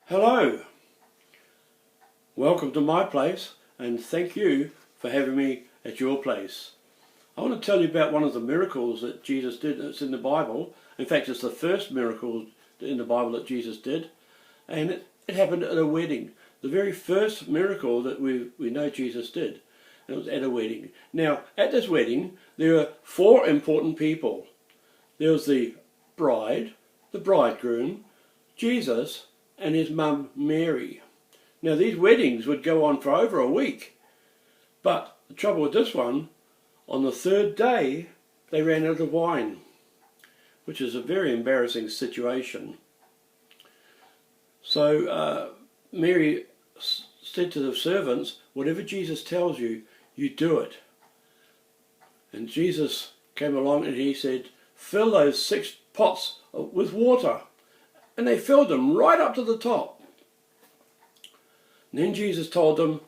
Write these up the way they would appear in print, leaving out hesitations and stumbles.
Hello, welcome to my place and thank you for having me at your place. I want to tell you about one of the miracles that Jesus did that's in the Bible. In fact, it's the first miracle in the Bible that Jesus did, and it happened at a wedding. The very first miracle that we know Jesus did, and it was at a wedding. Now, at this wedding, there were four important people. There was the bride, the bridegroom, Jesus, and his mum Mary. Now these weddings would go on for over a week, but the trouble with this one, on the third day they ran out of wine, which is a very embarrassing situation. So Mary said to the servants, whatever Jesus tells you, you do it. And Jesus came along and he said, fill those 6 pots with water. And they filled them right up to the top. And then Jesus told them,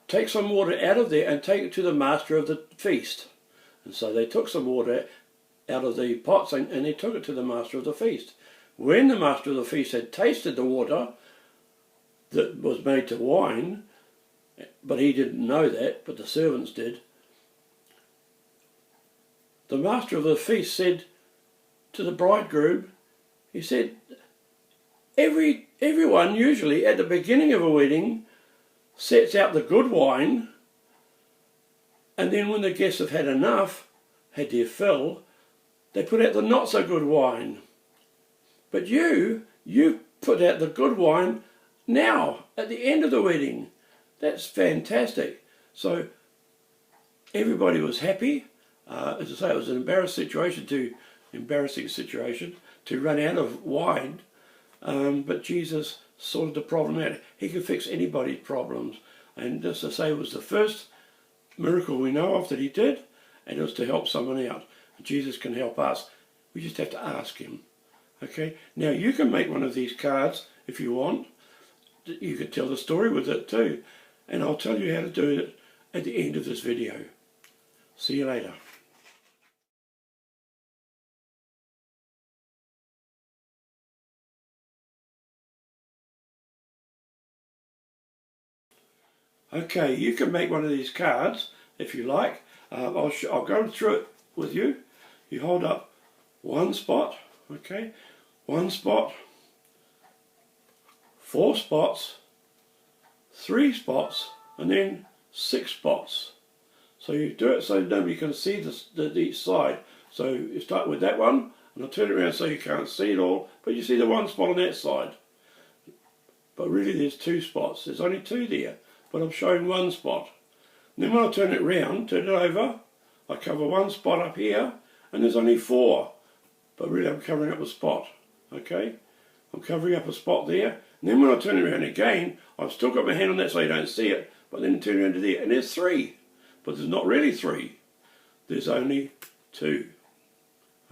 take some water out of there and take it to the master of the feast. And so they took some water out of the pots and they took it to the master of the feast. When the master of the feast had tasted the water that was made to wine, but he didn't know that, but the servants did, the master of the feast said to the bridegroom, he said, everyone usually at the beginning of a wedding sets out the good wine, and then when the guests have had enough, had their fill, they put out the not so good wine. But you put out the good wine now, at the end of the wedding. That's fantastic. So everybody was happy. As I say, it was an embarrassing situation to run out of wine, but Jesus sorted the problem out. He could fix anybody's problems, and as I say, it was the first miracle we know of that he did, and it was to help someone out. Jesus can help us. We just have to ask him. Okay, now you can make one of these cards if you want. You could tell the story with it too, and I'll tell you how to do it at the end of this video. See you later. Okay, you can make one of these cards if you like. I'll go through it with you. You hold up one spot, okay, one spot, 4 spots, 3 spots, and then 6 spots. So you do it so nobody can see each side. So you start with that one, and I'll turn it around so you can't see it all, but you see the one spot on that side. But really there's 2 spots. There's only 2 there. But I'm showing one spot. And then when I turn it round, turn it over, I cover one spot up here, and there's only 4. But really I'm covering up a spot, okay? I'm covering up a spot there, and then when I turn it around again, I've still got my hand on that so you don't see it, but then turn around to there, and there's 3. But there's not really 3. There's only 2.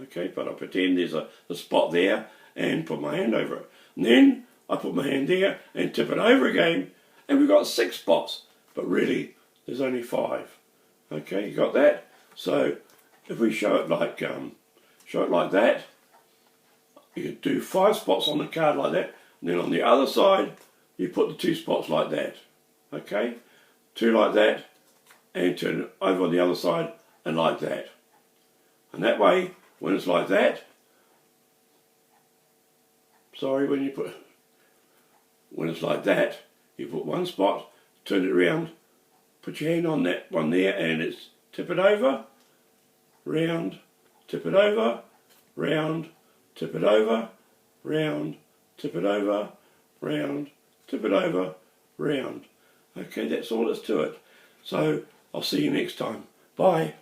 Okay, but I pretend there's a spot there, and put my hand over it. And then I put my hand there, and tip it over again, and we've got 6 spots, but really there's only 5. Okay, you got that? So if we show it like that, you could do 5 spots on the card like that, and then on the other side you put the 2 spots like that. Okay, 2 like that, and turn it over on the other side and like that. And that way, when it's like that, when it's like that, you put one spot, turn it around, put your hand on that one there, and it's tip it over, round, tip it over, round, tip it over, round, tip it over, round, tip it over, round. Okay, that's all there's to it. So I'll see you next time. Bye.